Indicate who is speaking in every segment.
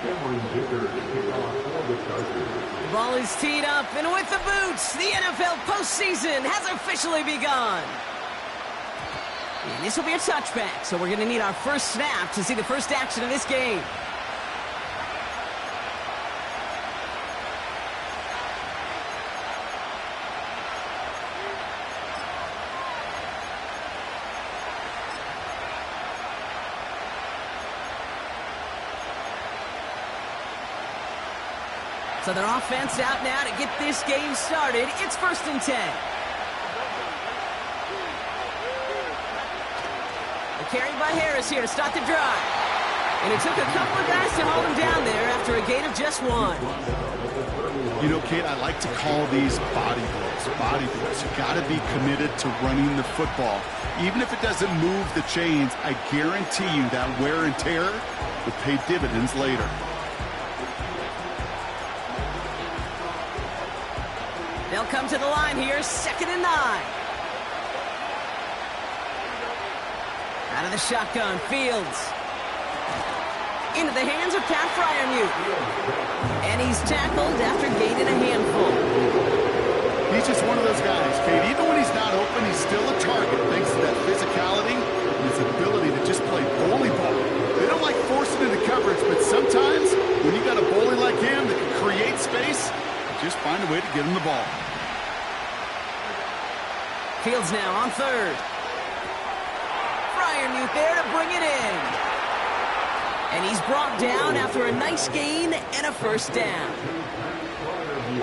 Speaker 1: The ball is teed up, and with the boots, the NFL postseason has officially begun. And this will be a touchback, so we're going to need our first snap to see the first action of this game. So their offense out now to get this game started. It's 1st and 10. Carried by Harris here to start the drive. And it took a couple of guys to hold him down there after a gain of just 1.
Speaker 2: You know, Kate, I like to call these body blows. Body blows. You got to be committed to running the football. Even if it doesn't move the chains, I guarantee you that wear and tear will pay dividends later.
Speaker 1: They'll come to the line here, 2nd and 9. Out of the shotgun, Fields. Into the hands of Pat Fryermuth. And he's tackled after gaining a handful.
Speaker 2: He's just one of those guys, Kate. Even when he's not open, he's still a target thanks to that physicality and his ability to just play bully ball. They don't like forcing into coverage, but sometimes when you got a bully like him that can create space, just find a way to get him the ball.
Speaker 1: Fields now on 3rd. Fryermuth there to bring it in. And he's brought down after a nice gain and a 1st down.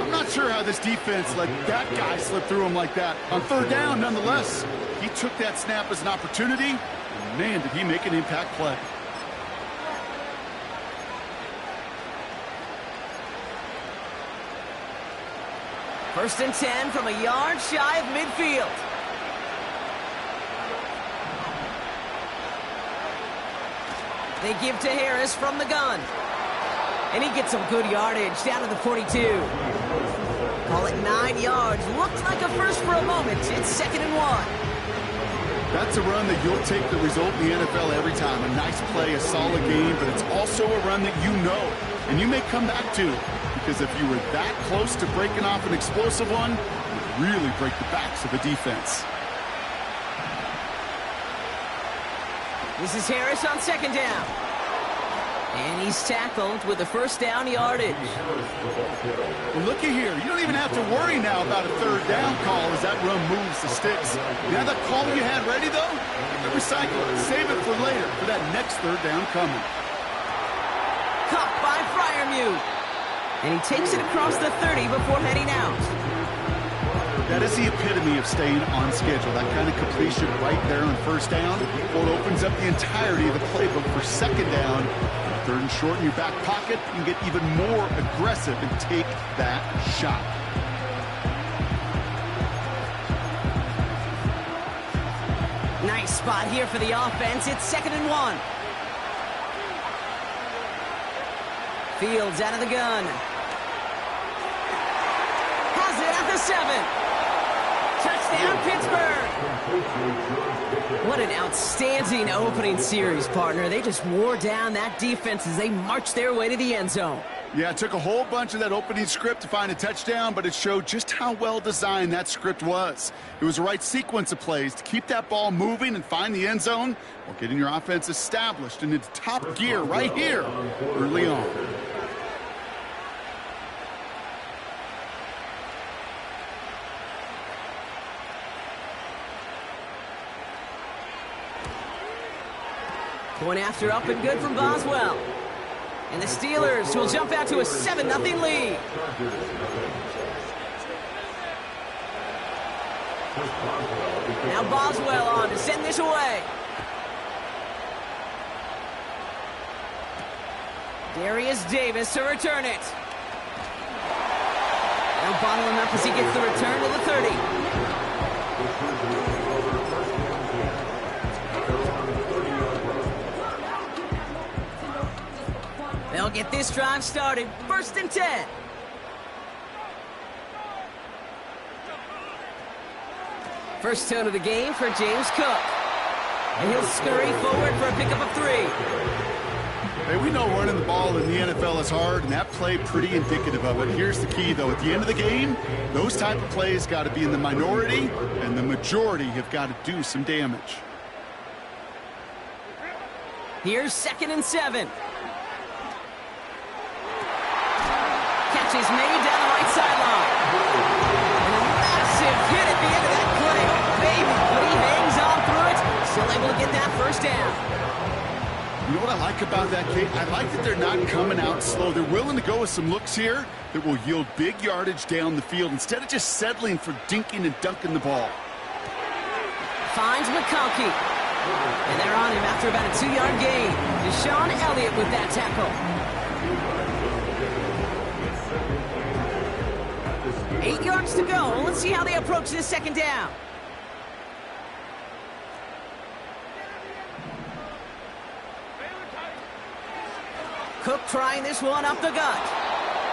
Speaker 2: I'm not sure how this defense let that guy slip through him like that. On 3rd down, nonetheless, he took that snap as an opportunity, and man, did he make an impact play.
Speaker 1: First and 10 from a yard shy of midfield. They give to Harris from the gun. And he gets some good yardage down to the 42. Call it 9 yards. Looked like a first for a moment. It's 2nd and 1.
Speaker 2: That's a run that you'll take the result in the NFL every time. A nice play, a solid game, but it's also a run that you know and you may come back to. Because if you were that close to breaking off an explosive one, it would really break the backs of the defense.
Speaker 1: This is Harris on 2nd down. And he's tackled with a 1st down yardage.
Speaker 2: Well, looky here. You don't even have to worry now about a 3rd down call as that run moves the sticks. You have that call you had ready, though? Recycle it. Save it for later for that next 3rd down coming.
Speaker 1: Caught by Fryermuth. And he takes it across the 30 before heading out.
Speaker 2: That is the epitome of staying on schedule. That kind of completion right there on 1st down. Well, it opens up the entirety of the playbook for 2nd down. 3rd and short in your back pocket. You can get even more aggressive and take that shot.
Speaker 1: Nice spot here for the offense. It's 2nd and 1. Fields out of the gun. Has it at the 7. Touchdown, Pittsburgh. What an outstanding opening series, partner. They just wore down that defense as they marched their way to the end zone.
Speaker 2: Yeah, it took a whole bunch of that opening script to find a touchdown, but it showed just how well designed that script was. It was the right sequence of plays to keep that ball moving and find the end zone while getting your offense established in its top gear right here early on.
Speaker 1: Point after up and good from Boswell. And the Steelers will jump out to a 7-0 lead. Now Boswell on to send this away. Darius Davis to return it. They'll bottle him up as he gets the return to the 30. They'll get this drive started. 1st and 10. First tone of the game for James Cook. And he'll scurry forward for a pickup of 3.
Speaker 2: Hey, we know running the ball in the NFL is hard, and that play pretty indicative of it. Here's the key, though. At the end of the game, those type of plays got to be in the minority, and the majority have got to do some damage.
Speaker 1: Here's 2nd and 7. Catch is made down the right sideline. And a massive hit at the end of that play. Oh, baby, but he hangs on through it. Still able to get that first down.
Speaker 2: You know what I like about that, Kate? I like that they're not coming out slow. They're willing to go with some looks here that will yield big yardage down the field instead of just settling for dinking and dunking the ball.
Speaker 1: Finds McConkey. And they're on him after about a 2-yard gain. Deshaun Elliott with that tackle. 8 yards to go. Let's see how they approach this 2nd down. Cook trying this one up the gut.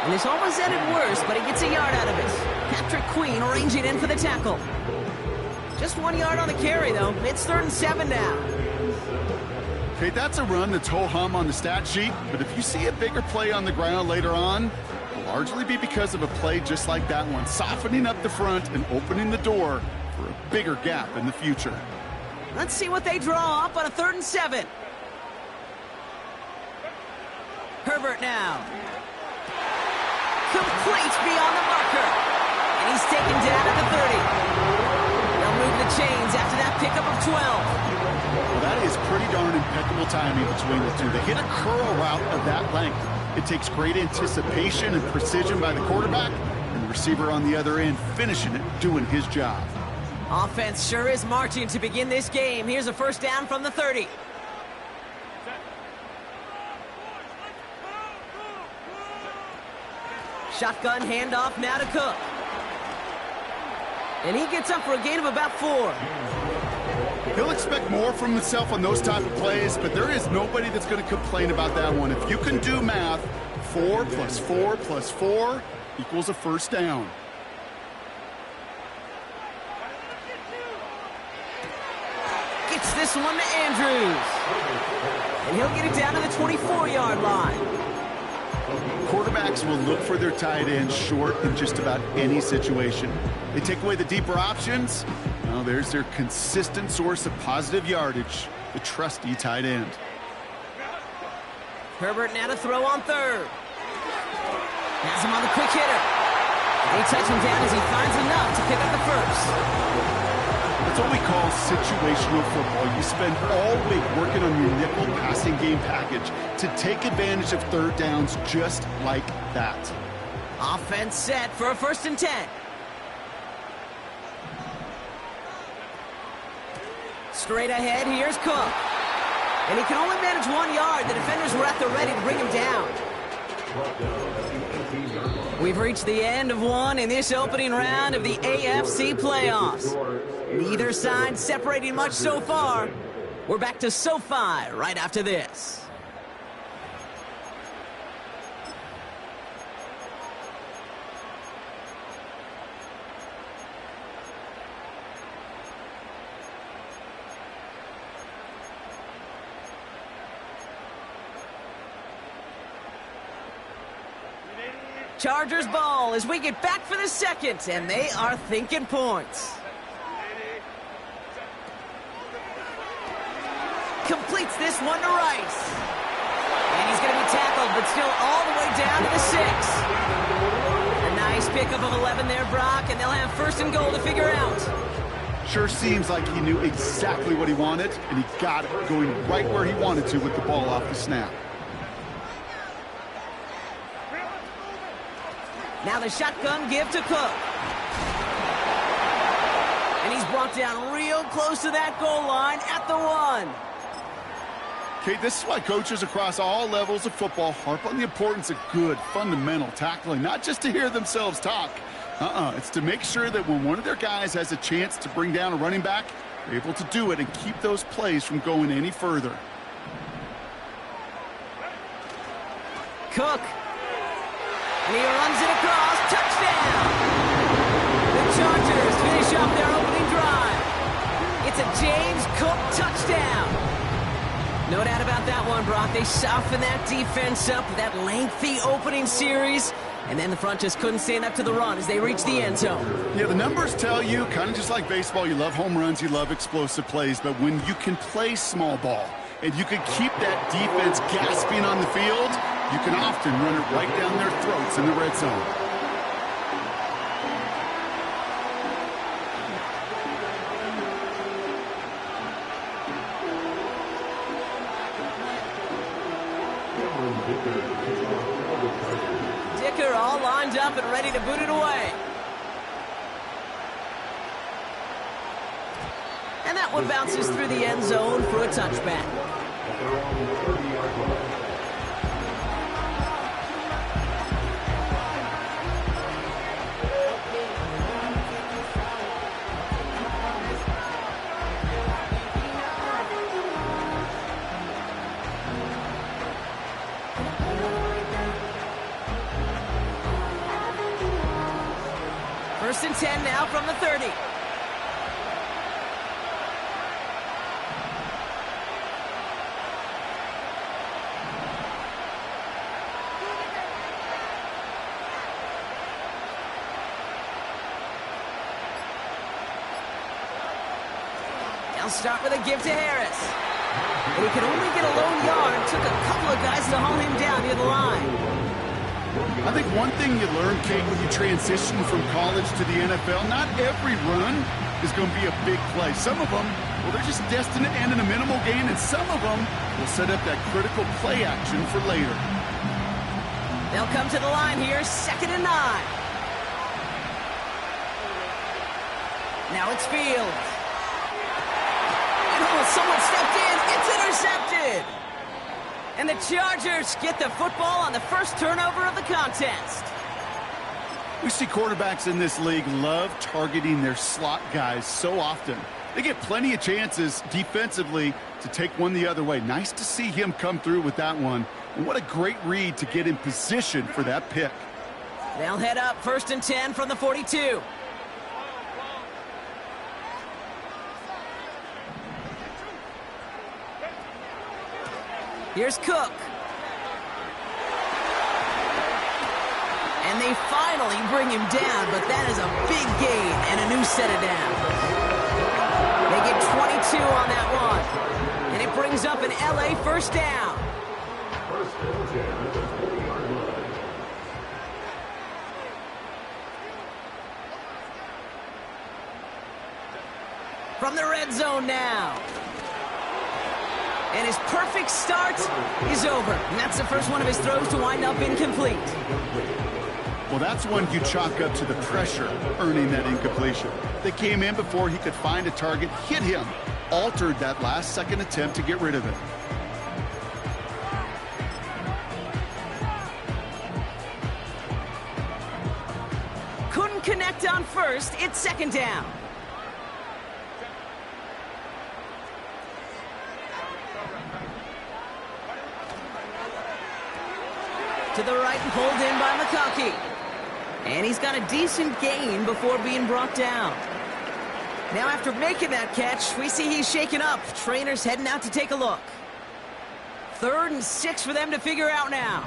Speaker 1: And this almost ended worse, but he gets a yard out of it. Patrick Queen arranging in for the tackle. Just 1 yard on the carry, though. It's 3rd and 7 now.
Speaker 2: Okay, that's a run that's ho-hum on the stat sheet, but if you see a bigger play on the ground later on, it'll largely be because of a play just like that one, softening up the front and opening the door for a bigger gap in the future.
Speaker 1: Let's see what they draw up on a 3rd and 7. Herbert now. Complete beyond the marker. And he's taken down at the 30. They'll move the chains after that pickup of 12.
Speaker 2: Well, that is pretty darn impeccable timing between the two. They hit a curl route of that length. It takes great anticipation and precision by the quarterback, and the receiver on the other end finishing it, doing his job.
Speaker 1: Offense sure is marching to begin this game. Here's a 1st down from the 30. Shotgun handoff now to Cook. And he gets up for a gain of about 4.
Speaker 2: He'll expect more from himself on those type of plays, but there is nobody that's going to complain about that one. If you can do math, 4 plus 4 plus 4 equals a 1st down.
Speaker 1: Gets this one to Andrews. And he'll get it down to the 24-yard line.
Speaker 2: Quarterbacks will look for their tight end short in just about any situation. They take away the deeper options. Well, there's their consistent source of positive yardage, the trusty tight end.
Speaker 1: Herbert now to throw on 3rd. Has him on the quick hitter. They touch him down as he finds enough to pick up the 1st.
Speaker 2: That's what we call situational football. You spend all week working on your nickel passing game package to take advantage of 3rd downs just like that.
Speaker 1: Offense set for a 1st and 10. Straight ahead, here's Cook. And he can only manage 1 yard. The defenders were at the ready to bring him down. We've reached the end of one in this opening round of the AFC playoffs. Neither side separating much so far. We're back to SoFi right after this. Chargers ball as we get back for the 2nd, and they are thinking points. Completes this one to Rice. And he's going to be tackled, but still all the way down to the 6. A nice pickup of 11 there, Brock, and they'll have 1st and goal to figure out.
Speaker 2: Sure seems like he knew exactly what he wanted, and he got it, going right where he wanted to with the ball off the snap.
Speaker 1: Now the shotgun give to Cook. And he's brought down real close to that goal line at the 1.
Speaker 2: Okay, this is why coaches across all levels of football harp on the importance of good, fundamental tackling, not just to hear themselves talk. It's to make sure that when one of their guys has a chance to bring down a running back, they're able to do it and keep those plays from going any further.
Speaker 1: Cook. And he runs it across. Touchdown! The Chargers finish off their opening drive. It's a James Cook touchdown. No doubt about that one, Brock. They softened that defense up with that lengthy opening series, and then the front just couldn't stand up to the run as they reached the end zone.
Speaker 2: Yeah, the numbers tell you, kind of just like baseball, you love home runs, you love explosive plays, but when you can play small ball and you can keep that defense gasping on the field, you can often run it right down their throats in the red zone.
Speaker 1: Dicker all lined up and ready to boot it away. And that one bounces through the end zone for a touchback. First and 10 now from the 30. They'll start with a give to Harris. But he could only get a lone yard. Took a couple of guys to haul him down near the line.
Speaker 2: I think one thing you learn, Kate, when you transition from college to the NFL, not every run is going to be a big play. Some of them, well, they're just destined to end in a minimal gain, and some of them will set up that critical play action for later.
Speaker 1: They'll come to the line here, 2nd and 9. Now it's Fields. And someone stepped in. It's intercepted. And the Chargers get the football on the first turnover of the contest.
Speaker 2: We see quarterbacks in this league love targeting their slot guys so often. They get plenty of chances defensively to take one the other way. Nice to see him come through with that one. And what a great read to get in position for that pick.
Speaker 1: They'll head up 1st and 10 from the 42. Here's Cook. And they finally bring him down, but that is a big gain and a new set of downs. They get 22 on that one. And it brings up an LA first down. From the red zone now. And his perfect start is over. And that's the first one of his throws to wind up incomplete.
Speaker 2: Well, that's one you chalk up to the pressure earning that incompletion. They came in before he could find a target, hit him, altered that last-second attempt to get rid of it.
Speaker 1: Couldn't connect on first. It's 2nd down. To the right and pulled in by McConkey. And he's got a decent gain before being brought down. Now after making that catch, we see he's shaken up. Trainer's heading out to take a look. 3rd and 6 for them to figure out now.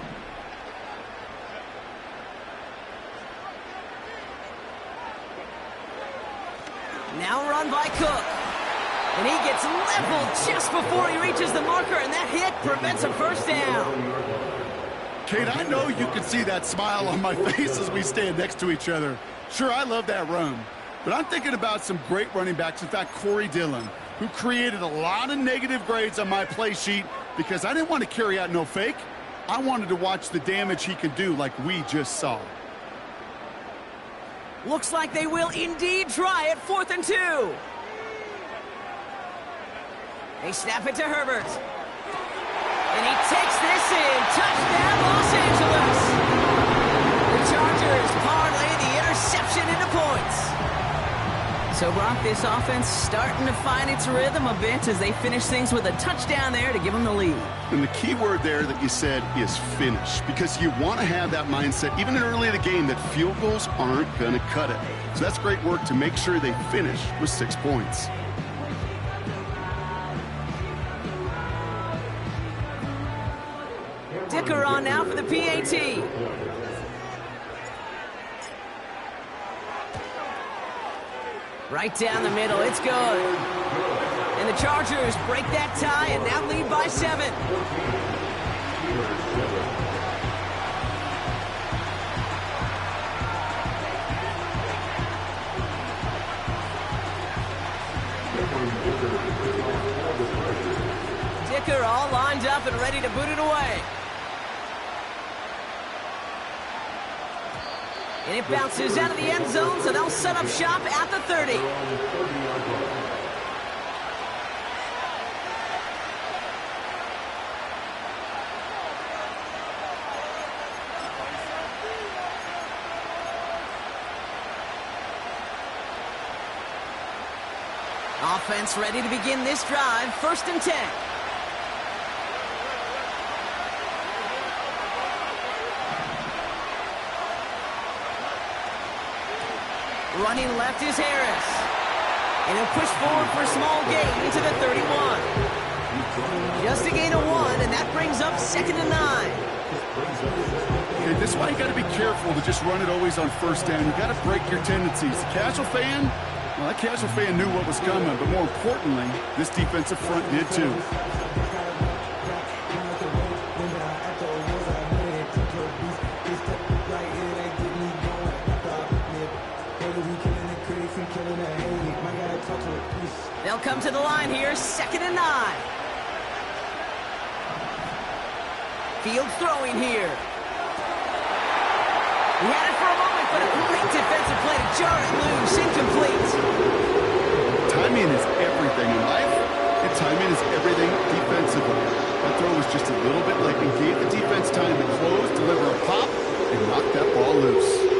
Speaker 1: Now run by Cook. And he gets leveled just before he reaches the marker, and that hit prevents a first down.
Speaker 2: Kate, I know you can see that smile on my face as we stand next to each other. Sure, I love that run. But I'm thinking about some great running backs. In fact, Corey Dillon, who created a lot of negative grades on my play sheet because I didn't want to carry out no fake. I wanted to watch the damage he could do like we just saw.
Speaker 1: Looks like they will indeed try it. 4th and 2. They snap it to Herbert. And he takes this in. Touchdown, Los Angeles. The Chargers parlay the interception into points. So, Brock, this offense starting to find its rhythm a bit as they finish things with a touchdown there to give them the lead.
Speaker 2: And the key word there that you said is finish, because you want to have that mindset, even early in the game, that field goals aren't going to cut it. So that's great work to make sure they finish with 6 points.
Speaker 1: Dicker on now for the PAT. Right down the middle, it's good. And the Chargers break that tie and now lead by 7. Dicker all lined up and ready to boot it away. And it bounces out of the end zone, so they'll set up shop at the 30. Offense ready to begin this drive, 1st and 10. Running left is Harris. And he'll push forward for a small gain into the 31. Just a gain of 1, and that brings up 2nd and 9.
Speaker 2: Okay, this is why you got to be careful to just run it always on 1st down. You got to break your tendencies. The casual fan, well, that casual fan knew what was coming, but more importantly, this defensive front did too.
Speaker 1: They'll come to the line here, 2nd and 9. Field throwing here. He had it for a moment, but a great defensive play to jar it loose, incomplete.
Speaker 2: Timing is everything in life, and timing is everything defensively. That throw was just a little bit late and gave the defense time to close, deliver a pop, and knock that ball loose.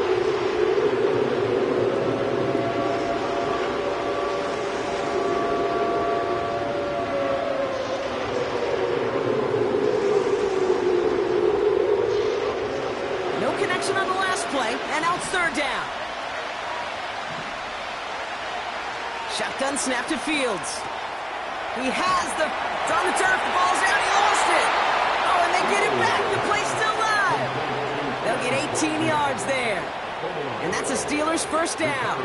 Speaker 1: On the last play, and now it's 3rd down. Shotgun snap to Fields. He has it's on the turf, the ball's out, he lost it. Oh, and they get it back, the play's still live. They'll get 18 yards there. And that's a Steelers 1st down.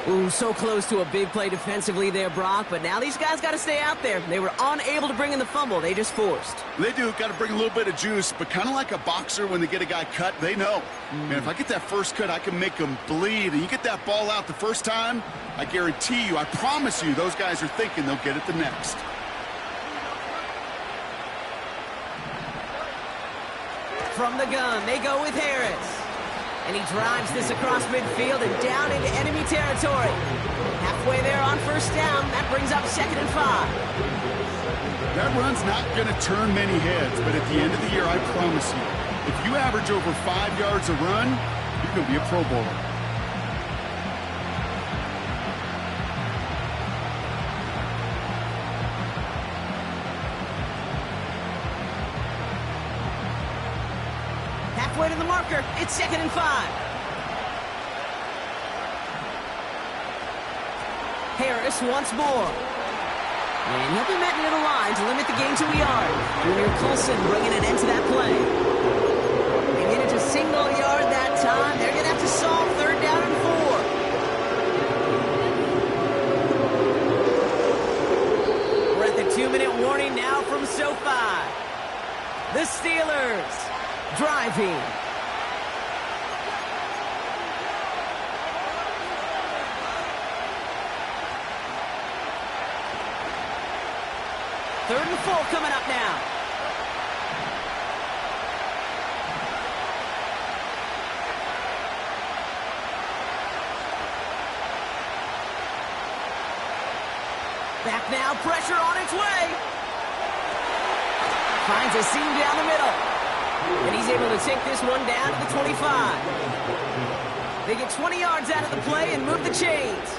Speaker 1: Ooh, so close to a big play defensively there, Brock, but now these guys got to stay out there. They were unable to bring in the fumble. They just forced.
Speaker 2: They do. Got to bring a little bit of juice, but kind of like a boxer when they get a guy cut, they know. And if I get that first cut, I can make them bleed. And you get that ball out the first time, I guarantee you, I promise you, those guys are thinking they'll get it the next.
Speaker 1: From the gun, they go with Harris. And he drives this across midfield and down into enemy territory. Halfway there on 1st down. That brings up 2nd and 5.
Speaker 2: That run's not going to turn many heads, but at the end of the year, I promise you, if you average over 5 yards a run, you're going to be a Pro Bowler.
Speaker 1: Halfway to the marker, it's 2nd and 5. Harris once more. And he'll be met near the line to limit the gain to a yard. Junior Colson bringing an end to that play. They get it to single yard that time. They're going to have to solve 3rd down and 4. We're at the 2-minute warning now from SoFi. The Steelers driving. Third and 4 coming up now. Back now, pressure on its way. Finds a seam down the middle. And he's able to take this one down to the 25. They get 20 yards out of the play and move the chains.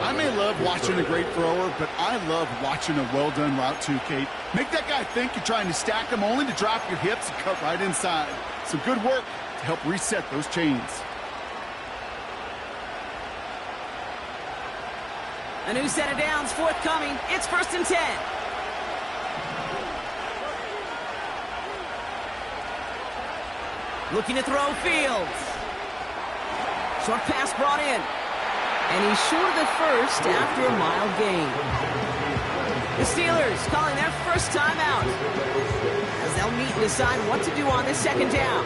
Speaker 2: I may love watching a great thrower, but I love watching a well-done route too, Kate. Make that guy think you're trying to stack him only to drop your hips and cut right inside. Some good work to help reset those chains.
Speaker 1: A new set of downs forthcoming. It's 1st and 10. Looking to throw Fields. Short pass brought in. And he's short of the first after a mild gain. The Steelers calling their first timeout, as they'll meet and decide what to do on this second down.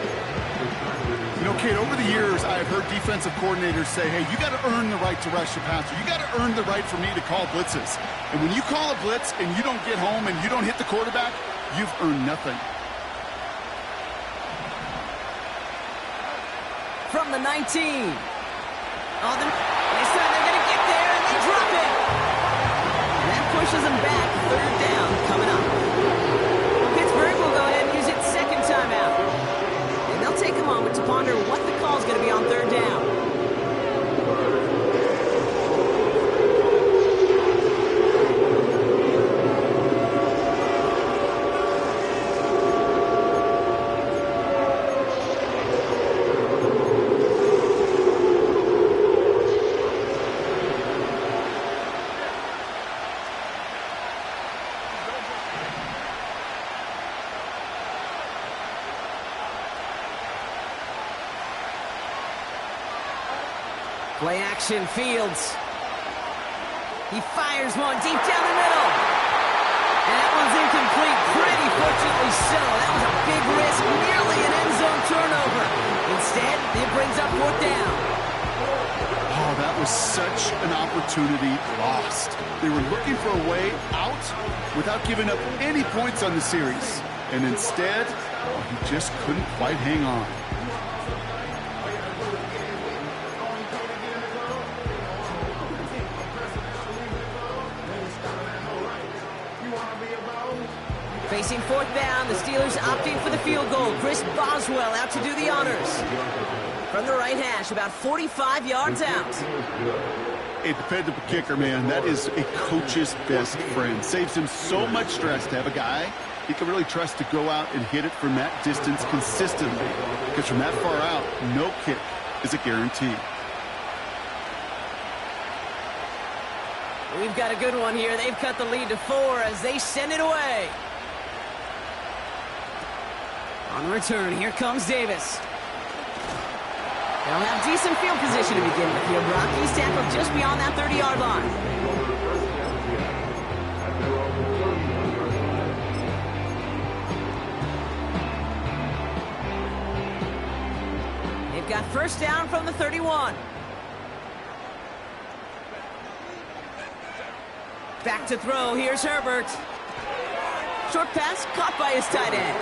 Speaker 2: You know, Kate, over the years, I've heard defensive coordinators say, hey, you got to earn the right to rush the passer. You got to earn the right for me to call blitzes. And when you call a blitz and you don't get home and you don't hit the quarterback, you've earned nothing.
Speaker 1: From the 19. Oh, this time they're going to get there, and they drop it. And that pushes them back. Third down coming up. Pittsburgh will go ahead and use its second timeout. And they'll take a moment to ponder what the call is going to be on third down. Play action, Fields. He fires one deep down the middle. And that one's incomplete, pretty fortunately so. That was a big risk, nearly an end zone turnover. Instead, it brings up fourth down.
Speaker 2: Oh, that was such an opportunity lost. They were looking for a way out without giving up any points on the series. And instead, he just couldn't quite hang on.
Speaker 1: Facing fourth down, the Steelers opting for the field goal. Chris Boswell out to do the honors. From the right hash, about 45 yards out.
Speaker 2: A dependable kicker, man. That is a coach's best friend. Saves him so much stress to have a guy he can really trust to go out and hit it from that distance consistently. Because from that far out, no kick is a guarantee.
Speaker 1: We've got a good one here. They've cut the lead to 4 as they send it away. On the return, here comes Davis. They'll have decent field position to begin with here. Rockies tackled just beyond that 30-yard line. They've got first down from the 31. Back to throw. Here's Herbert. Short pass caught by his tight end.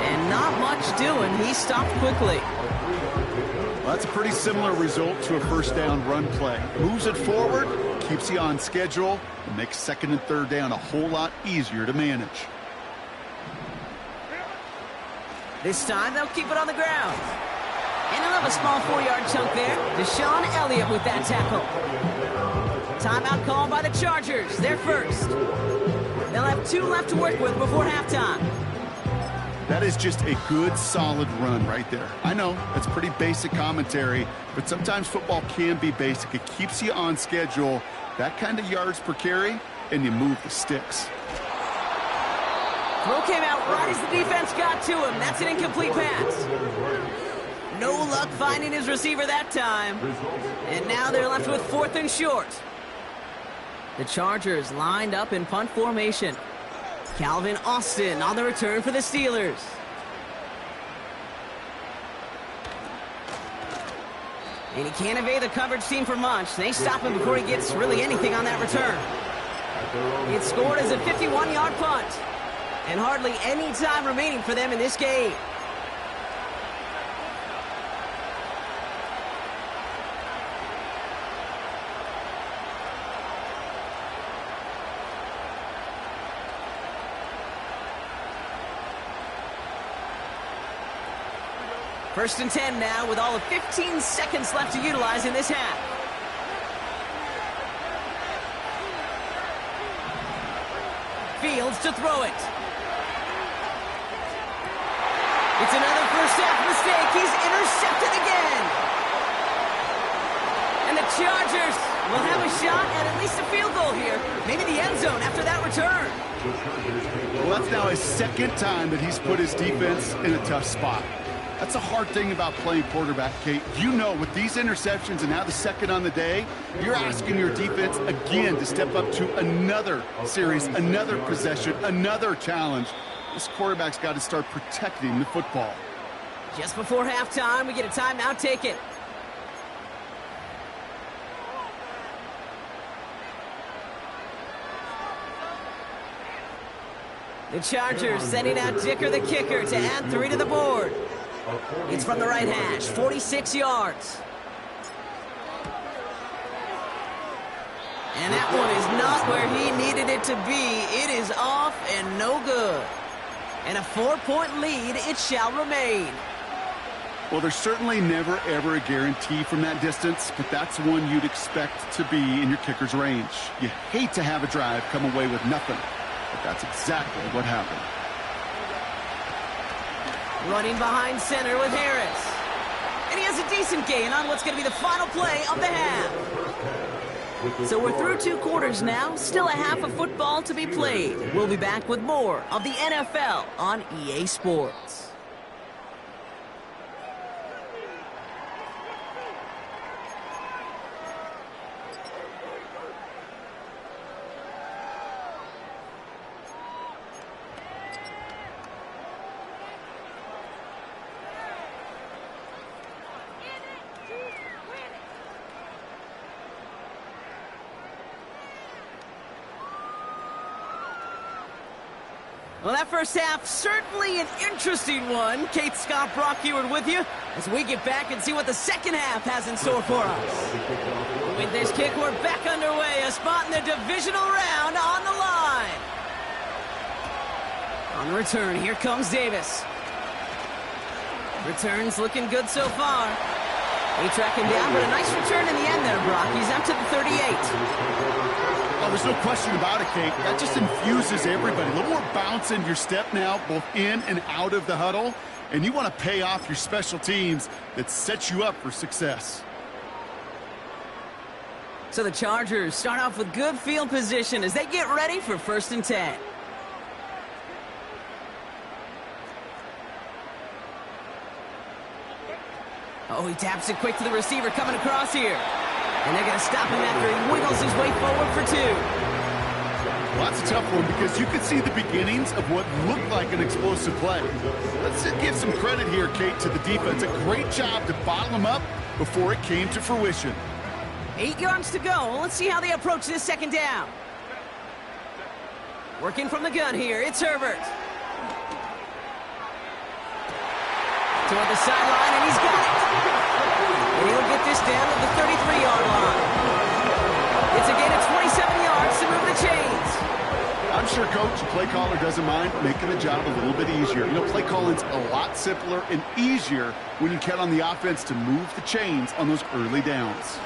Speaker 1: And not much doing. He stopped quickly.
Speaker 2: Well, that's a pretty similar result to a first down run play. Moves it forward, keeps you on schedule, and makes second and third down a whole lot easier to manage.
Speaker 1: This time they'll keep it on the ground. And they'll have a small 4-yard chunk there. Deshaun Elliott with that tackle. Timeout called by the Chargers. They're first. They'll have 2 left to work with before halftime.
Speaker 2: That is just a good, solid run right there. I know, that's pretty basic commentary, but sometimes football can be basic. It keeps you on schedule, that kind of yards per carry, and you move the sticks.
Speaker 1: Throw came out right as the defense got to him. That's an incomplete pass. No luck finding his receiver that time. And now they're left with 4th and short. The Chargers lined up in punt formation. Calvin Austin on the return for the Steelers. And he can't evade the coverage team for much. They stop him before he gets really anything on that return. It's scored as a 51-yard punt. And hardly any time remaining for them in this game. First and 10 now with all of 15 seconds left to utilize in this half. Fields to throw it. It's another first half mistake. He's intercepted again. And the Chargers will have a shot at least a field goal here. Maybe the end zone after that return.
Speaker 2: Well, that's now his second time that he's put his defense in a tough spot. That's a hard thing about playing quarterback, Kate. You know, with these interceptions and now the second on the day, you're asking your defense again to step up to another series, another possession, another challenge. This quarterback's got to start protecting the football.
Speaker 1: Just before halftime, we get a timeout taken. The Chargers sending out Dicker the kicker to add 3 to the board. It's from the right hash, 46 yards. And that one is not where he needed it to be. It is off and no good. And a 4-point lead, it shall remain.
Speaker 2: Well, there's certainly never, ever a guarantee from that distance, but that's one you'd expect to be in your kicker's range. You hate to have a drive come away with nothing, but that's exactly what happened.
Speaker 1: Running behind center with Harris. And he has a decent gain on what's going to be the final play of the half. So we're through 2 quarters now. Still a half of football to be played. We'll be back with more of the NFL on EA Sports. Well, that first half, certainly an interesting one. Kate, Scott, Brock Heward with you as we get back and see what the second half has in store for us. With this kick, we're back underway. A spot in the divisional round on the line. On the return, here comes Davis. Return's looking good so far. They track him down, but a nice return in the end there, Brock. He's out to the 38.
Speaker 2: Oh, there's no question about it, Kate. That just infuses everybody. A little more bounce in your step now, both in and out of the huddle. And you want to pay off your special teams that sets you up for success.
Speaker 1: So the Chargers start off with good field position as they get ready for 1st and 10. Oh, he taps it quick to the receiver coming across here. And they're going to stop him after he wiggles his way forward for 2.
Speaker 2: Well, that's a tough one because you could see the beginnings of what looked like an explosive play. Let's give some credit here, Kate, to the defense. A great job to bottle him up before it came to fruition.
Speaker 1: 8 yards to go. Let's see how they approach this second down. Working from the gun here, it's Herbert. Toward the sideline, and he's got it. And he'll get this down to the 33-yard line. It's a gain of 27 yards to move the chains.
Speaker 2: I'm sure Coach, play caller doesn't mind making the job a little bit easier. You know, play calling's a lot simpler and easier when you count on the offense to move the chains on those early downs.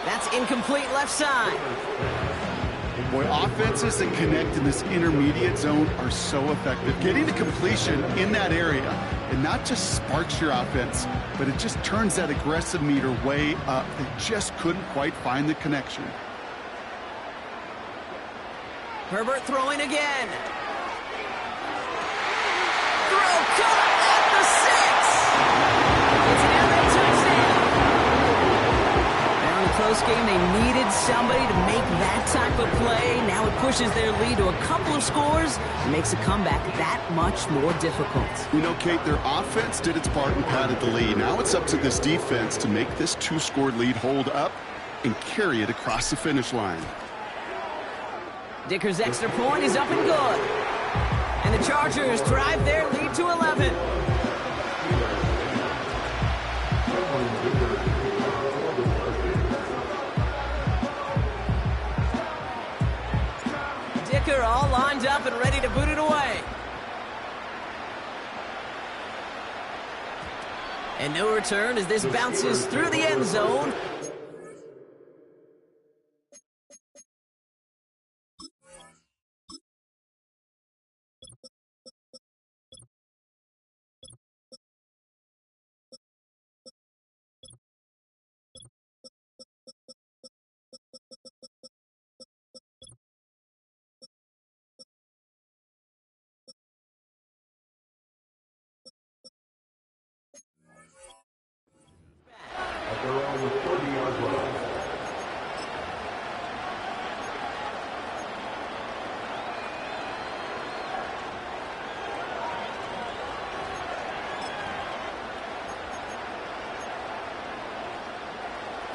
Speaker 1: That's incomplete left side.
Speaker 2: Boy, offenses that connect in this intermediate zone are so effective. Getting to completion in that area, and not just sparks your offense, but it just turns that aggressive meter way up. They just couldn't quite find the connection.
Speaker 1: Herbert throwing again. Throw caught at the 6. It's an airman touchdown. Now in a close game, they needed somebody to make that type of play. Now it pushes their lead to a couple of scores and makes a comeback that much more difficult.
Speaker 2: You know, Kate, their offense did its part and padded the lead. Now it's up to this defense to make this 2-score lead hold up and carry it across the finish line.
Speaker 1: Dicker's extra point is up and good. And the Chargers drive their lead to 11. Dicker all lined up and ready to boot it away. And no return as this bounces through the end zone.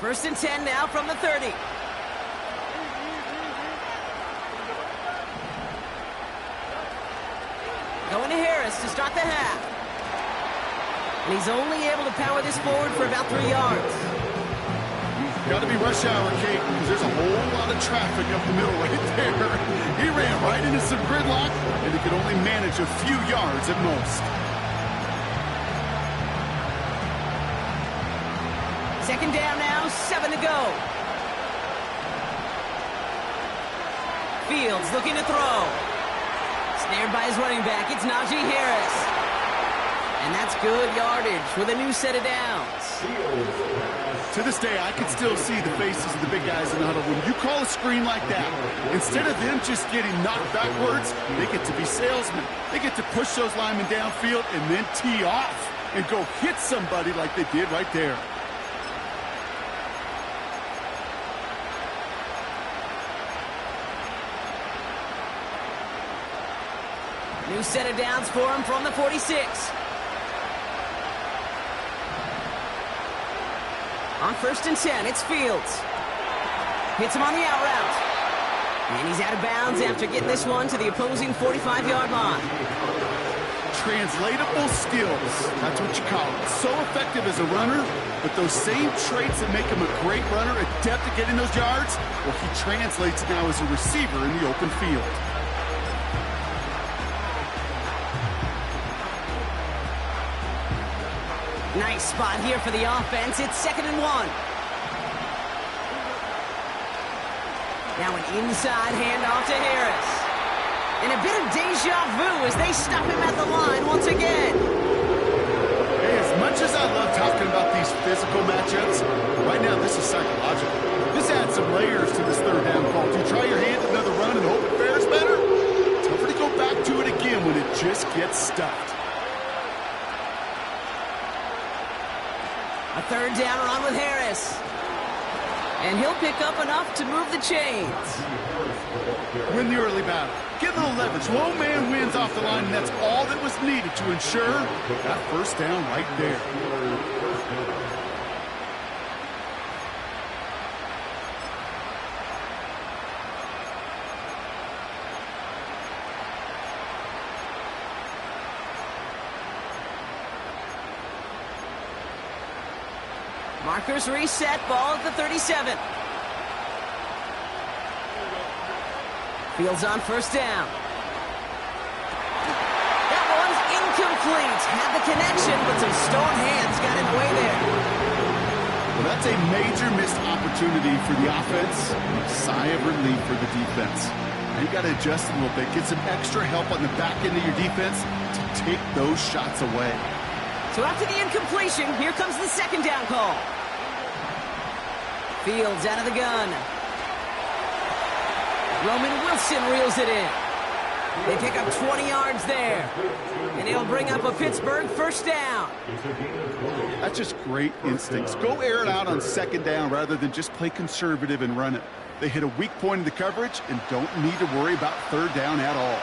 Speaker 1: First and 10 now from the 30. Going to Harris to start the half. And he's only able to power this forward for about 3 yards.
Speaker 2: Got to be rush hour, Kate, because there's a whole lot of traffic up the middle right there. He ran right into some gridlock, and he could only manage a few yards at most.
Speaker 1: Second down now, 7 to go. Fields looking to throw. Snared by his running back, it's Najee Harris. And that's good yardage with a new set of downs.
Speaker 2: To this day, I can still see the faces of the big guys in the huddle. When you call a screen like that, instead of them just getting knocked backwards, they get to be salesmen. They get to push those linemen downfield and then tee off and go hit somebody like they did right there.
Speaker 1: New set of downs for him from the 46. On first and 10, it's Fields. Hits him on the out route. And he's out of bounds after getting this one to the opposing 45-yard line.
Speaker 2: Translatable skills, that's what you call it. So effective as a runner, but those same traits that make him a great runner, adept at getting those yards, well, he translates now as a receiver in the open field.
Speaker 1: Nice spot here for the offense. It's 2nd and 1. Now an inside handoff to Harris. And a bit of deja vu as they stop him at the line once again.
Speaker 2: Hey, as much as I love talking about these physical matchups, right now this is psychological. This adds some layers to this third down call. Do you try your hand at another run and hope it fares better? Tougher to go back to it again when it just gets stuffed.
Speaker 1: A third down run with Harris. And he'll pick up enough to move the chains.
Speaker 2: Win the early battle. Get a little leverage. Lone man wins off the line, and that's all that was needed to ensure that first down right there.
Speaker 1: Markers reset, ball at the 37. Fields on first down. That one's incomplete. Had the connection, but some stone hands got in the way there.
Speaker 2: Well, that's a major missed opportunity for the offense. Sigh of relief for the defense. Now you got to adjust a little bit. Get some extra help on the back end of your defense to take those shots away.
Speaker 1: So after the incompletion, here comes the second down call. Fields out of the gun. Roman Wilson reels it in. They pick up 20 yards there. And it'll bring up a Pittsburgh first down.
Speaker 2: That's just great instincts. Go air it out on second down rather than just play conservative and run it. They hit a weak point in the coverage and don't need to worry about third down at all.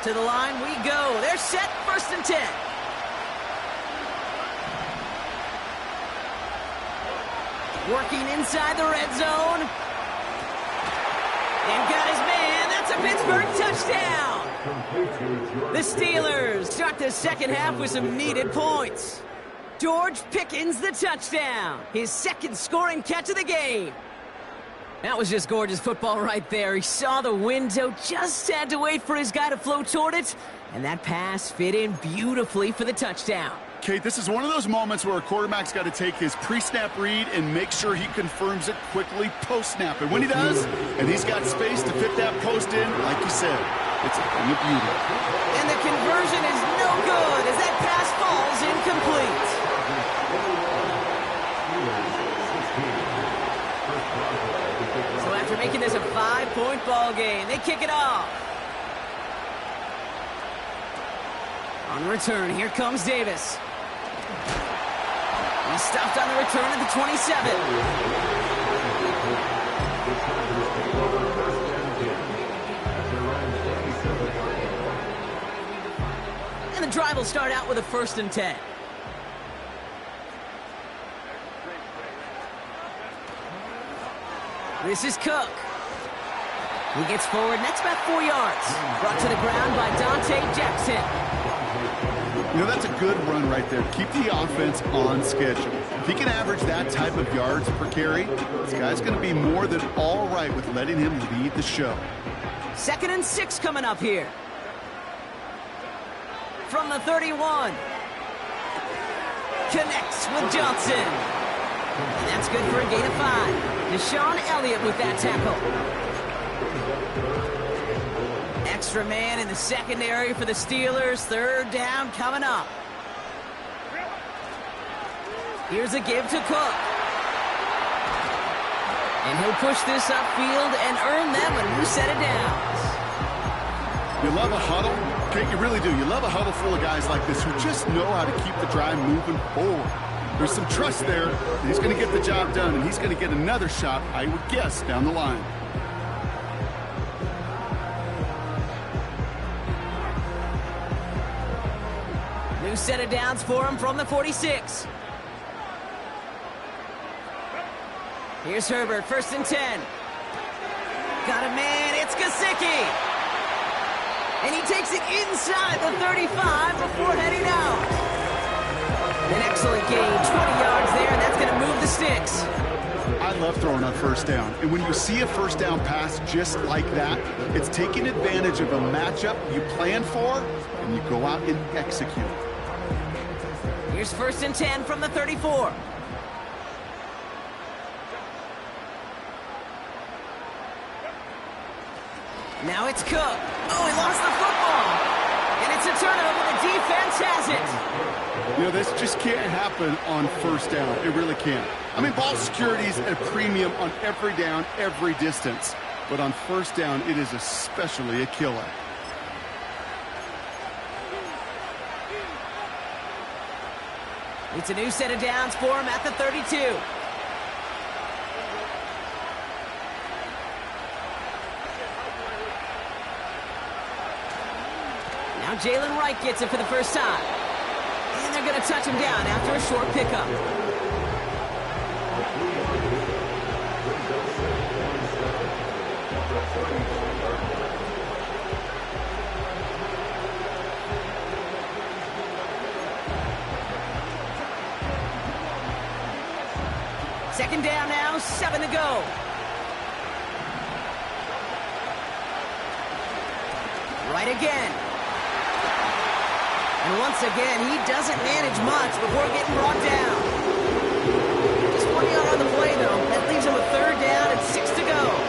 Speaker 1: To the line we go. They're set, first and 10. Working inside the red zone. And got his man. That's a Pittsburgh touchdown. The Steelers start the second half with some needed points. George Pickens, the touchdown. His second scoring catch of the game. That was just gorgeous football right there. He saw the window, just had to wait for his guy to float toward it, and that pass fit in beautifully for the touchdown.
Speaker 2: Kate, this is one of those moments where a quarterback's got to take his pre-snap read and make sure he confirms it quickly post-snap. And when he does, and he's got space to fit that post in, like you said, it's a thing of beauty.
Speaker 1: And the conversion is no good as that pass falls incomplete. So after making this a 5-point ball game, they kick it off. On return, here comes Davis. He's stopped on the return at the 27. And the drive will start out with a 1st and 10. This is Cook. He gets forward, next about 4 yards. Brought to the ground by Dante Jackson.
Speaker 2: You know, that's a good run right there. Keep the offense on schedule. If he can average that type of yards per carry, this guy's going to be more than all right with letting him lead the show.
Speaker 1: 2nd and 6 coming up here. From the 31. Connects with Johnson. And that's good for a gain of 5. Deshaun Elliott with that tackle. Extra man in the secondary for the Steelers. 3rd down coming up. Here's a give to Cook. And he'll push this upfield and earn them a new set of downs.
Speaker 2: You love a huddle? Okay, you really do. You love a huddle full of guys like this who just know how to keep the drive moving forward. There's some trust there that he's going to get the job done, and he's going to get another shot, I would guess, down the line.
Speaker 1: New set of downs for him from the 46. Here's Herbert, 1st and 10. Got a man, it's Gesicki. And he takes it inside the 35 before heading out. An excellent gain, 20 yards there, and that's going to move the sticks.
Speaker 2: I love throwing on 1st down. And when you see a 1st down pass just like that, it's taking advantage of a matchup you plan for, and you go out and execute.
Speaker 1: Here's 1st and 10 from the 34. Now it's Cook. Oh, he lost the football. And it's a turnover. The defense has it.
Speaker 2: You know, this just can't happen on 1st down. It really can't. I mean, ball security is at a premium on every down, every distance. But on 1st down, it is especially a killer.
Speaker 1: It's a new set of downs for him at the 32. Now Jalen Wright gets it for the first time. And they're going to touch him down after a short pickup. Second down now, 7 to go. Right again. And once again, he doesn't manage much before getting brought down. Just 1 yard on the play, though. That leaves him with 3rd down and 6 to go.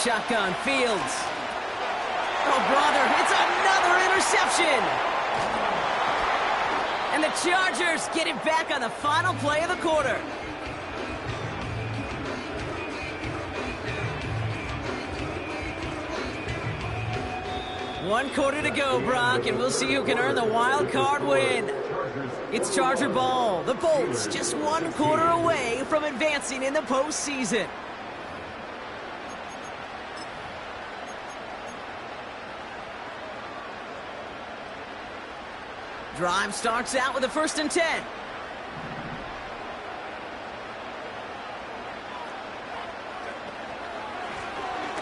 Speaker 1: Shotgun, Fields. Oh, brother, it's another interception. And the Chargers get it back on the final play of the quarter. One quarter to go, Brock, and we'll see who can earn the wild card win. It's Charger ball. The Bolts just 1 quarter away from advancing in the postseason. Drive starts out with a 1st and 10.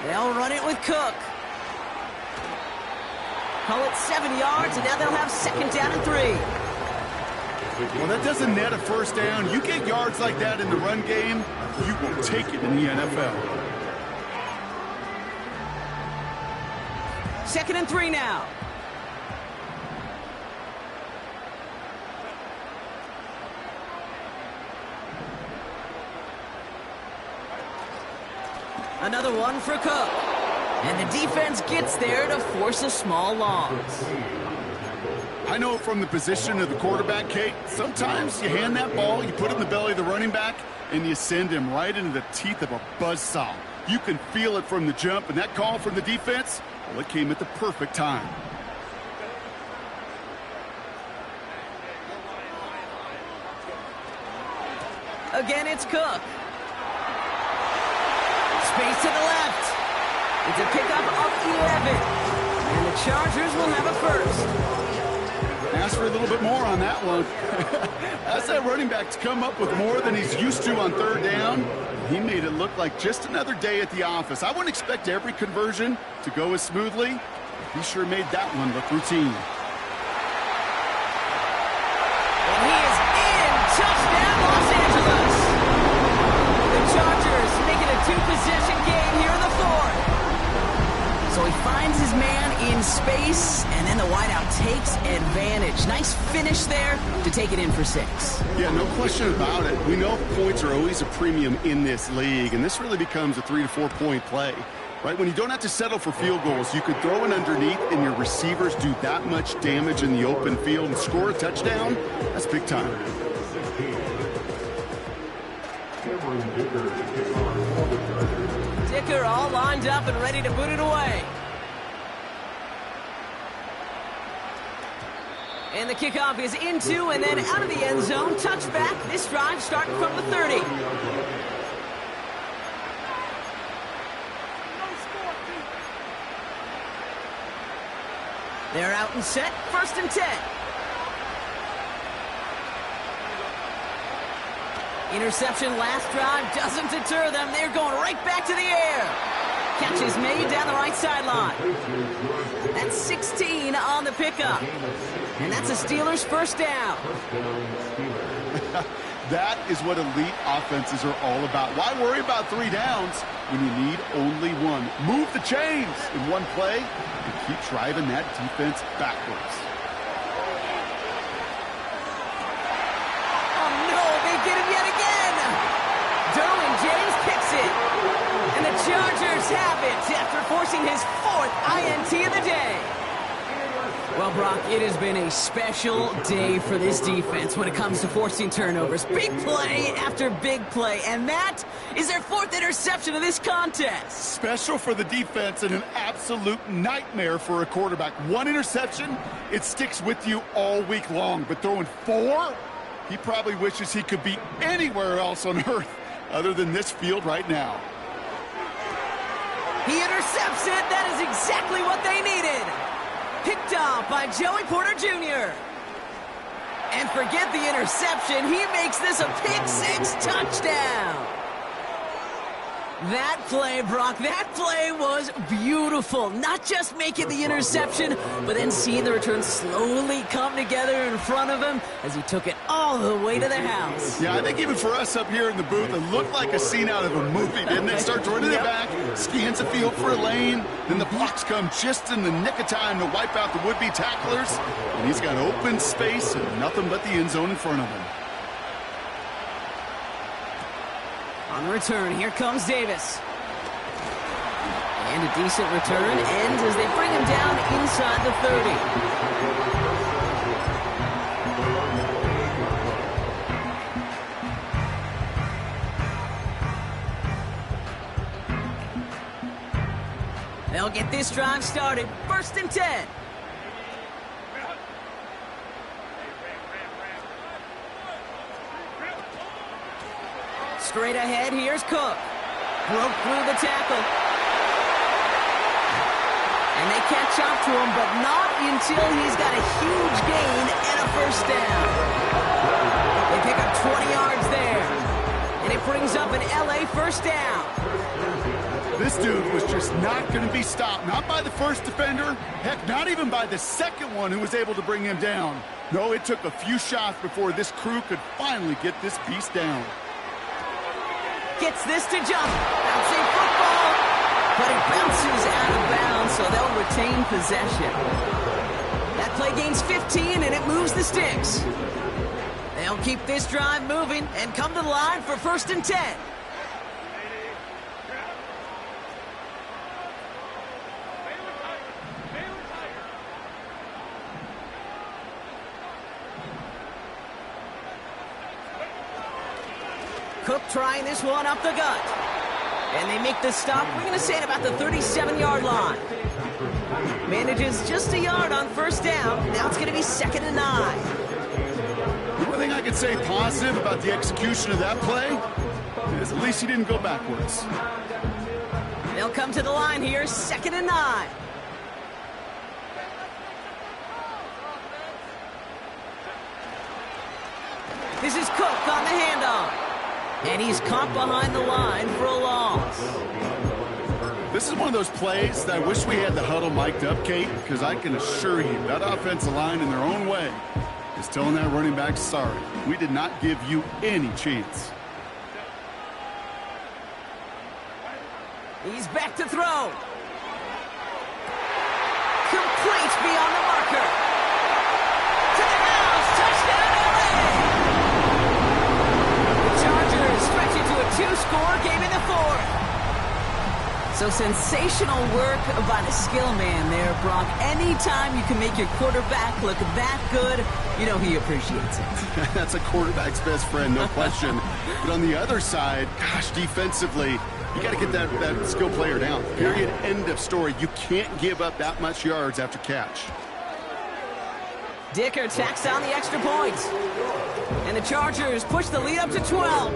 Speaker 1: They'll run it with Cook. Call it 7 yards, and now they'll have 2nd down and 3.
Speaker 2: Well, that doesn't net a 1st down. You get yards like that in the run game, you will take it in the NFL.
Speaker 1: 2nd and 3 now. Another one for Cook. And the defense gets there to force a small loss.
Speaker 2: I know from the position of the quarterback, Kate, sometimes you hand that ball, you put it in the belly of the running back, and you send him right into the teeth of a buzzsaw. You can feel it from the jump, and that call from the defense, well, it came at the perfect time.
Speaker 1: Again, it's Cook. Space to the left. It's a pickup of 11. And the Chargers will have a first.
Speaker 2: Ask for a little bit more on that one. As that running back's come up with more than he's used to on third down, he made it look like just another day at the office. I wouldn't expect every conversion to go as smoothly. He sure made that one look routine.
Speaker 1: And he is in. Touchdown, Los Angeles. The Chargers making a two-possession game here in the fourth. So he finds his man in space, and then the wideout takes advantage. Nice finish there to take it in for 6.
Speaker 2: Yeah, no question about it. We know points are always a premium in this league, and this really becomes a 3 to 4 point play. Right, when you don't have to settle for field goals, you could throw it underneath and your receivers do that much damage in the open field and score a touchdown. That's big time.
Speaker 1: Dicker all lined up and ready to boot it away. And the kickoff is into and then out of the end zone. Touchback. This drive starting from the 30. They're out and set. 1st and 10. Interception last drive doesn't deter them. They're going right back to the air. Catch is made down the right sideline. That's 16 on the pickup. And that's a Steelers first down.
Speaker 2: That is what elite offenses are all about. Why worry about 3 downs when you need only one? Move the chains in one play and keep driving that defense backwards.
Speaker 1: Oh, no, they get him yet again. Derwin James picks it. And the Chargers have it after forcing his 4th INT of the day. Well, Brock, it has been a special day for this defense when it comes to forcing turnovers. Big play after big play, and that is their 4th interception of this contest.
Speaker 2: Special for the defense and an absolute nightmare for a quarterback. 1 interception, it sticks with you all week long, but throwing 4, he probably wishes he could be anywhere else on earth other than this field right now.
Speaker 1: He intercepts it. That is exactly what they needed. Picked off by Joey Porter Jr. And forget the interception. He makes this a pick-6 touchdown. That play, Brock, that play was beautiful. Not just making the interception, but then seeing the return slowly come together in front of him as he took it all the way to the house.
Speaker 2: Yeah, I think even for us up here in the booth, it looked like a scene out of a movie, didn't it? Starts running it back, scans the field for a lane, then the blocks come just in the nick of time to wipe out the would-be tacklers, and he's got open space and nothing but the end zone in front of him.
Speaker 1: On the return, here comes Davis. And a decent return ends as they bring him down inside the 30. They'll get this drive started. 1st and 10. Straight ahead, here's Cook. Broke through the tackle. And they catch up to him, but not until he's got a huge gain and a 1st down. They pick up 20 yards there. And it brings up an LA 1st down.
Speaker 2: This dude was just not going to be stopped. Not by the first defender. Heck, not even by the second one who was able to bring him down. No, it took a few shots before this crew could finally get this beast down.
Speaker 1: Gets this to jump. Bouncing football. But it bounces out of bounds, so they'll retain possession. That play gains 15, and it moves the sticks. They'll keep this drive moving and come to the line for 1st and 10. Cook trying this one up the gut. And they make the stop, we're going to say, at about the 37-yard line. Manages just a yard on first down. Now it's going to be 2nd and 9.
Speaker 2: The only thing I could say positive about the execution of that play is at least he didn't go backwards.
Speaker 1: They'll come to the line here, 2nd and 9. This is Cook on the handoff. And he's caught behind the line for a loss.
Speaker 2: This is one of those plays that I wish we had the huddle mic'd up, Kate, because I can assure you that offensive line in their own way is telling that running back, sorry, we did not give you any chance.
Speaker 1: He's back to throw. Complete beyond the marker. To the house, touchdown LA! The Chargers stretch it to a 2-score game in the 4th. So sensational work by the skill man there, Brock. Anytime you can make your quarterback look that good, you know he appreciates it.
Speaker 2: That's a quarterback's best friend, no question. But on the other side, gosh, defensively, you got to get that skill player down. Period. End of story. You can't give up that much yards after catch.
Speaker 1: Dicker tacks down the extra point. And the Chargers push the lead up to 12.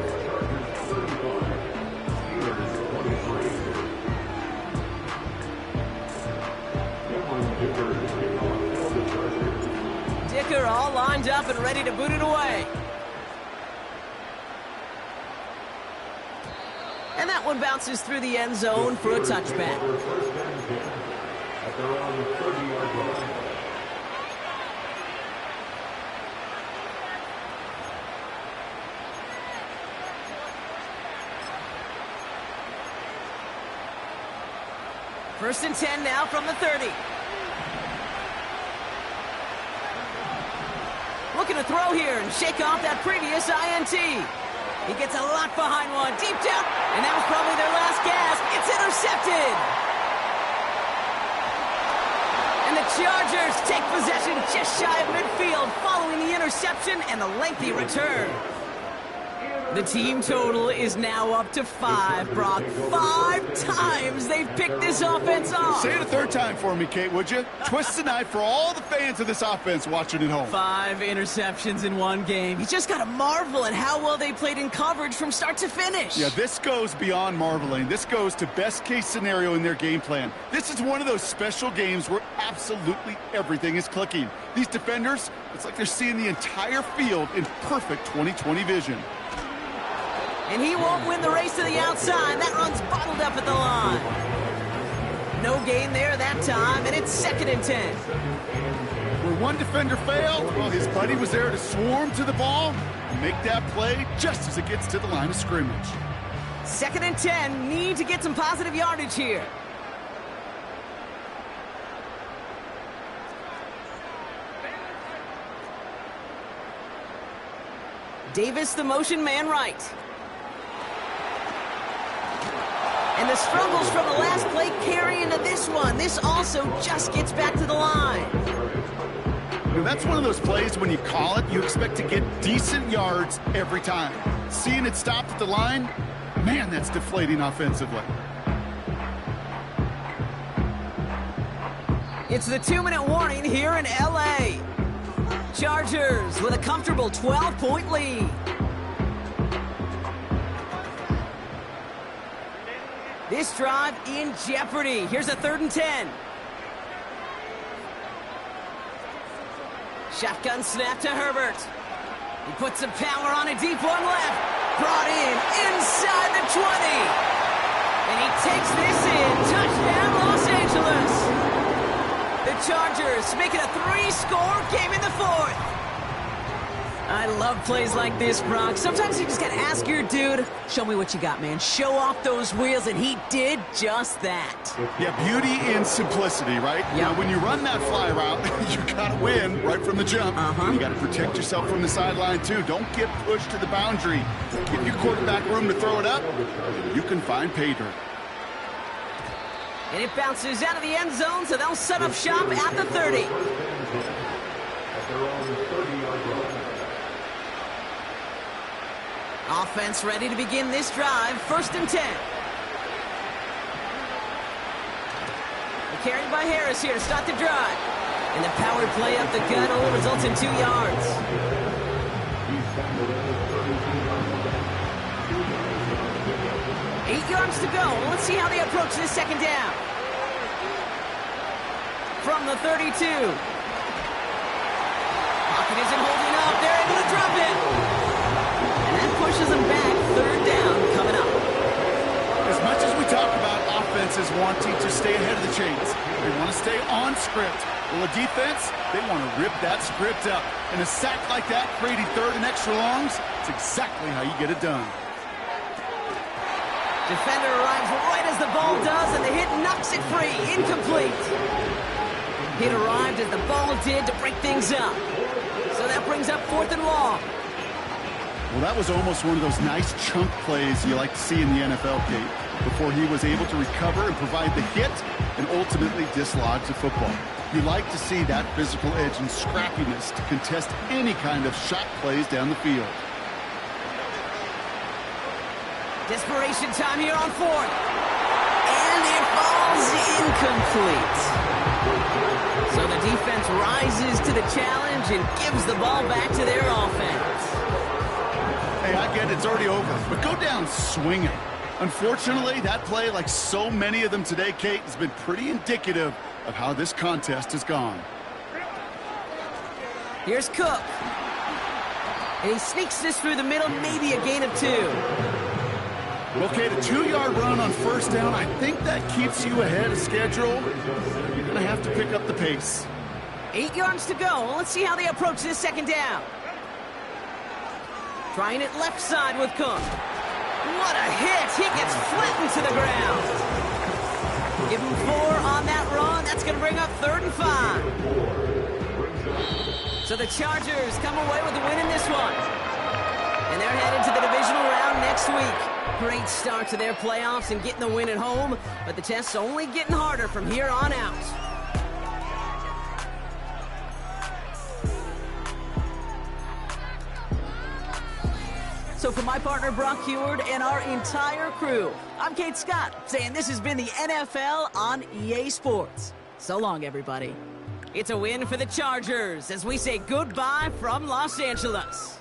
Speaker 1: Dicker all lined up and ready to boot it away. And that one bounces through the end zone for a touchback. First and 10 now from the 30. Looking to throw here and shake off that previous INT. He gets a lot behind one, deep down, and that was probably their last gasp. It's intercepted. And the Chargers take possession just shy of midfield following the interception and the lengthy return. The team total is now up to 5, Brock. 5 times they've picked this offense off.
Speaker 2: Say it a third time for me, Kate, would you? Twist the knife for all the fans of this offense watching at home.
Speaker 1: 5 interceptions in one game. You just got to marvel at how well they played in coverage from start to finish.
Speaker 2: Yeah, this goes beyond marveling. This goes to best-case scenario in their game plan. This is one of those special games where absolutely everything is clicking. These defenders, it's like they're seeing the entire field in perfect 20/20 vision.
Speaker 1: And he won't win the race to the outside. That run's bottled up at the line. No gain there that time, and it's 2nd and 10.
Speaker 2: Where one defender failed, well, his buddy was there to swarm to the ball and make that play just as it gets to the line of scrimmage.
Speaker 1: 2nd and 10, need to get some positive yardage here. Davis, the motion man right. And the struggles from the last play carry into this one. This also just gets back to the line.
Speaker 2: You know, that's one of those plays when you call it, you expect to get decent yards every time. Seeing it stopped at the line, man, that's deflating offensively.
Speaker 1: It's the 2-minute warning here in LA. Chargers with a comfortable 12-point lead. This drive in jeopardy. Here's a 3rd and 10. Shotgun snap to Herbert. He puts some power on a deep one left. Brought in inside the 20. And he takes this in. Touchdown, Los Angeles. The Chargers making a 3-score game in the 4th. I love plays like this, Brock. Sometimes you just got to ask your dude, show me what you got, man. Show off those wheels, and he did just that.
Speaker 2: Yeah, beauty in simplicity, right?
Speaker 1: Yep.
Speaker 2: Now, when you run that fly route, you got to win right from the jump. You got to protect yourself from the sideline, too. Don't get pushed to the boundary. Give your quarterback room to throw it up, and you can find pay dirt.
Speaker 1: And it bounces out of the end zone, so they'll set up shop at the 30. Offense ready to begin this drive. 1st and 10. Carried by Harris here to start the drive. And the power play up the gut only results in 2 yards. 8 yards to go. Let's see how they approach this 2nd down. From the 32. Pocket isn't holding up. They're able to drop it. And that pushes them back. 3rd down coming up.
Speaker 2: As much as we talk about offenses wanting to stay ahead of the chains, they want to stay on script. Well, a defense, they want to rip that script up. And a sack like that, creating 3rd and extra longs, it's exactly how you get it done.
Speaker 1: Defender arrives right as the ball does, and the hit knocks it free. Incomplete. Hit arrived as the ball did to break things up. So that brings up 4th and long.
Speaker 2: Well, that was almost one of those nice chunk plays you like to see in the NFL, Kate, before he was able to recover and provide the hit and ultimately dislodge the football. You like to see that physical edge and scrappiness to contest any kind of shot plays down the field.
Speaker 1: Desperation time here on 4th. And it falls incomplete. So the defense rises to the challenge and gives the ball back to their offense.
Speaker 2: Hey, I get it's already over, but go down swinging. Unfortunately, that play, like so many of them today, Kate, has been pretty indicative of how this contest has gone.
Speaker 1: Here's Cook. And he sneaks this through the middle, maybe a gain of 2.
Speaker 2: Okay, the 2-yard run on 1st down, I think that keeps you ahead of schedule. You're going to have to pick up the pace.
Speaker 1: 8 yards to go. Let's see how they approach this 2nd down. Trying it left side with Cook. What a hit! He gets flattened to the ground. Give him 4 on that run. That's going to bring up 3rd and 5. So the Chargers come away with the win in this one. And they're headed to the divisional round next week. Great start to their playoffs and getting the win at home, but the test's only getting harder from here on out. So for my partner Brock Heward and our entire crew, I'm Kate Scott, saying this has been the NFL on EA Sports. So long, everybody. It's a win for the Chargers as we say goodbye from Los Angeles.